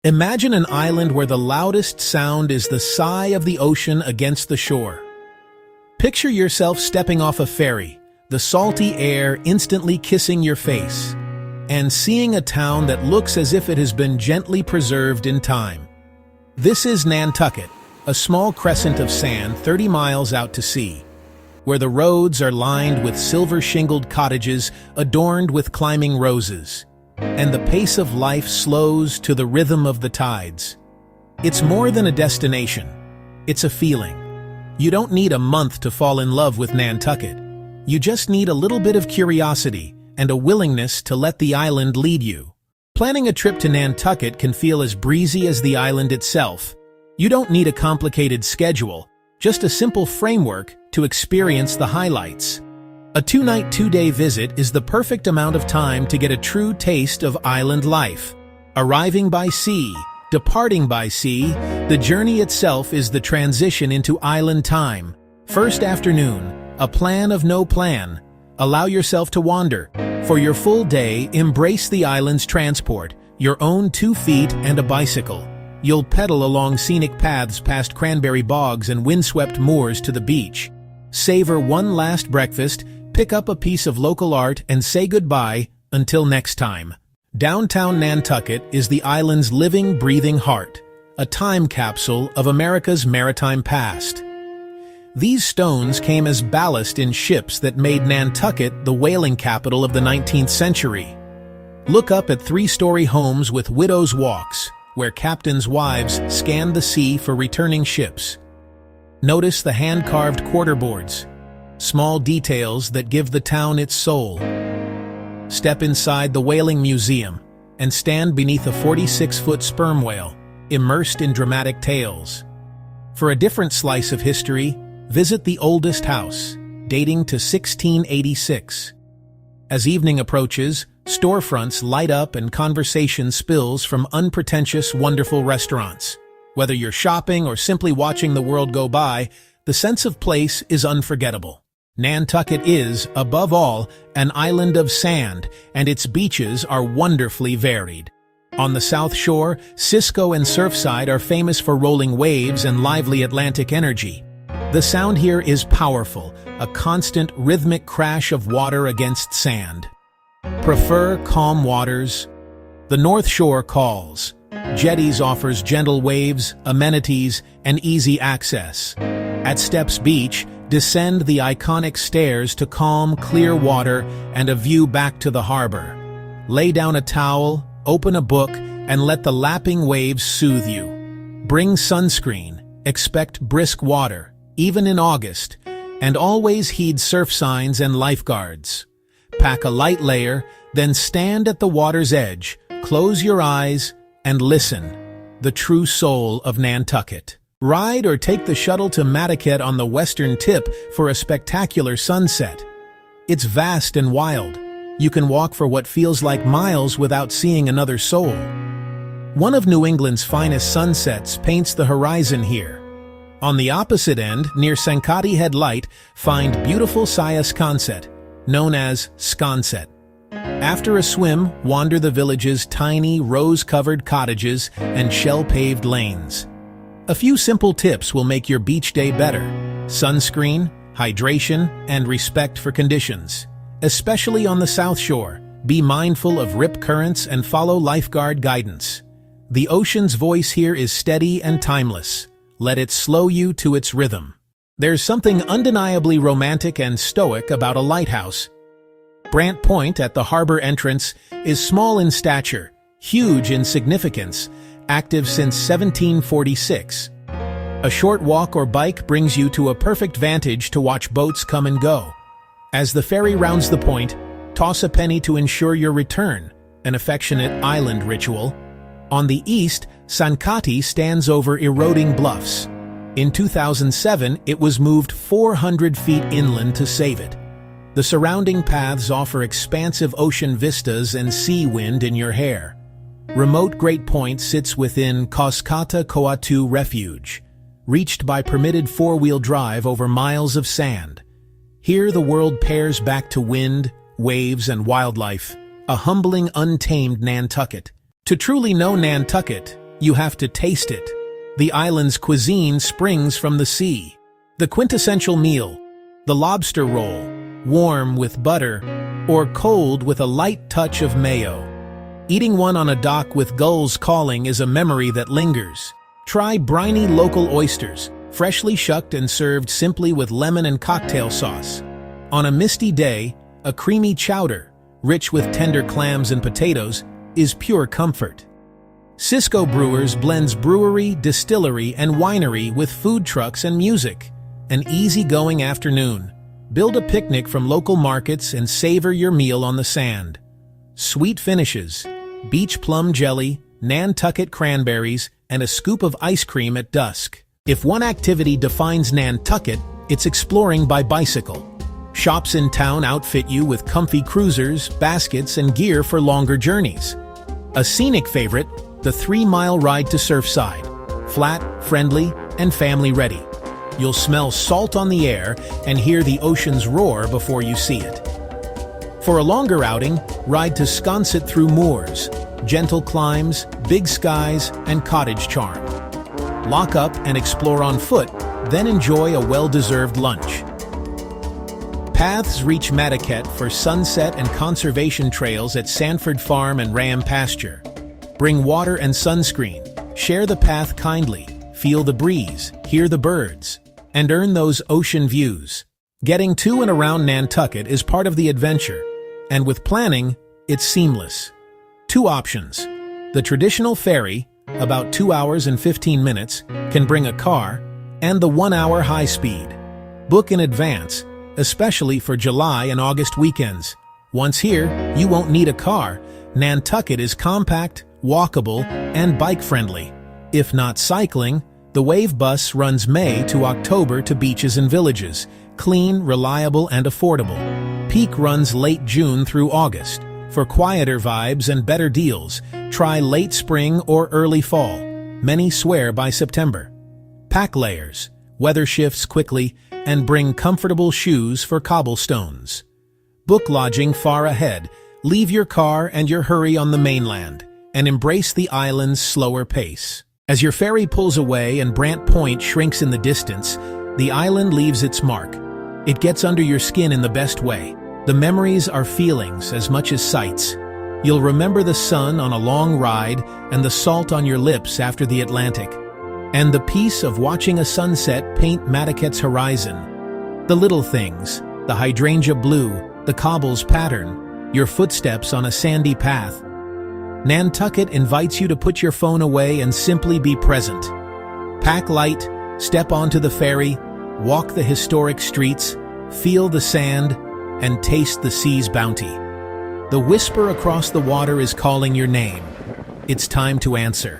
Imagine an island where the loudest sound is the sigh of the ocean against the shore. Picture yourself stepping off a ferry, the salty air instantly kissing your face, and seeing a town that looks as if it has been gently preserved in time. This is Nantucket, a small crescent of sand 30 miles out to sea, where the roads are lined with silver-shingled cottages adorned with climbing roses, and the pace of life slows to the rhythm of the tides. It's more than a destination. It's a feeling. You don't need a month to fall in love with Nantucket. You just need a little bit of curiosity and a willingness to let the island lead you. Planning a trip to Nantucket can feel as breezy as the island itself. You don't need a complicated schedule, just a simple framework to experience the highlights. A 2-night, 2-day visit is the perfect amount of time to get a true taste of island life. Arriving by sea, departing by sea, the journey itself is the transition into island time. First afternoon, a plan of no plan. Allow yourself to wander. For your full day, embrace the island's transport, your own 2 feet and a bicycle. You'll pedal along scenic paths past cranberry bogs and windswept moors to the beach. Savor one last breakfast, pick up a piece of local art, and say goodbye until next time. Downtown Nantucket is the island's living, breathing heart, a time capsule of America's maritime past. These stones came as ballast in ships that made Nantucket the whaling capital of the 19th century. Look up at 3-story homes with widows' walks, where captains' wives scanned the sea for returning ships. Notice the hand-carved quarterboards, small details that give the town its soul. Step inside the Whaling Museum and stand beneath a 46-foot sperm whale, immersed in dramatic tales. For a different slice of history, visit the oldest house, dating to 1686. As evening approaches, storefronts light up and conversation spills from unpretentious, wonderful restaurants. Whether you're shopping or simply watching the world go by, the sense of place is unforgettable. Nantucket is, above all, an island of sand, and its beaches are wonderfully varied. On the South Shore, Cisco and Surfside are famous for rolling waves and lively Atlantic energy. The sound here is powerful, a constant rhythmic crash of water against sand. Prefer calm waters? The North Shore calls. Jetties offers gentle waves, amenities, and easy access. At Steps Beach, descend the iconic stairs to calm, clear water and a view back to the harbor. Lay down a towel, open a book, and let the lapping waves soothe you. Bring sunscreen, expect brisk water, even in August, and always heed surf signs and lifeguards. Pack a light layer, then stand at the water's edge, close your eyes, and listen. The true soul of Nantucket. Ride or take the shuttle to Nantucket on the western tip for a spectacular sunset. It's vast and wild. You can walk for what feels like miles without seeing another soul. One of New England's finest sunsets paints the horizon here. On the opposite end, near Sankaty Head Light, find beautiful Sconset, known as Sconset. After a swim, wander the village's tiny, rose-covered cottages and shell-paved lanes. A few simple tips will make your beach day better. Sunscreen, hydration, and respect for conditions. Especially on the South Shore, be mindful of rip currents and follow lifeguard guidance. The ocean's voice here is steady and timeless. Let it slow you to its rhythm. There's something undeniably romantic and stoic about a lighthouse. Brant Point at the harbor entrance is small in stature, huge in significance, active since 1746. A short walk or bike brings you to a perfect vantage to watch boats come and go. As the ferry rounds the point, toss a penny to ensure your return, an affectionate island ritual. On the east, Sankaty stands over eroding bluffs. In 2007, it was moved 400 feet inland to save it. The surrounding paths offer expansive ocean vistas and sea wind in your hair. Remote Great Point sits within Koskata Koatu Refuge, reached by permitted 4-wheel drive over miles of sand. Here the world pairs back to wind, waves, and wildlife, a humbling, untamed Nantucket. To truly know Nantucket, You have to taste it. The island's cuisine springs from the sea. The quintessential meal, the lobster roll, warm with butter, or cold with a light touch of mayo. Eating one on a dock with gulls calling is a memory that lingers. Try briny local oysters, freshly shucked and served simply with lemon and cocktail sauce. On a misty day, a creamy chowder, rich with tender clams and potatoes, is pure comfort. Cisco Brewers blends brewery, distillery, and winery with food trucks and music. An easy-going afternoon. Build a picnic from local markets and savor your meal on the sand. Sweet finishes, beach plum jelly, Nantucket cranberries, and a scoop of ice cream at dusk. If one activity defines Nantucket, it's exploring by bicycle. Shops in town outfit you with comfy cruisers, baskets, and gear for longer journeys. A scenic favorite, the 3-mile ride to Surfside. Flat, friendly, and family-ready. You'll smell salt on the air and hear the ocean's roar before you see it. For a longer outing, ride to Sconset through moors, gentle climbs, big skies, and cottage charm. Lock up and explore on foot, then enjoy a well-deserved lunch. Paths reach Nantucket for sunset and conservation trails at Sanford Farm and Ram Pasture. Bring water and sunscreen, share the path kindly, feel the breeze, hear the birds, and earn those ocean views. Getting to and around Nantucket is part of the adventure, and with planning, it's seamless. 2 options. The traditional ferry, about 2 hours and 15 minutes, can bring a car, and the 1-hour high-speed. Book in advance, especially for July and August weekends. Once here, you won't need a car. Nantucket is compact, walkable, and bike-friendly. If not cycling, the Wave Bus runs May to October to beaches and villages, clean, reliable, and affordable. Peak runs late June through August. For quieter vibes and better deals, try late spring or early fall. Many swear by September. Pack layers, weather shifts quickly, and bring comfortable shoes for cobblestones. Book lodging far ahead, leave your car and your hurry on the mainland, and embrace the island's slower pace. As your ferry pulls away and Brant Point shrinks in the distance, the island leaves its mark. It gets under your skin in the best way. The memories are feelings as much as sights. You'll remember the sun on a long ride and the salt on your lips after the Atlantic, and the peace of watching a sunset paint Nantucket's horizon. The little things, the hydrangea blue, the cobble's pattern, your footsteps on a sandy path. Nantucket invites you to put your phone away and simply be present. Pack light, step onto the ferry, walk the historic streets, feel the sand, and taste the sea's bounty. The whisper across the water is calling your name. It's time to answer.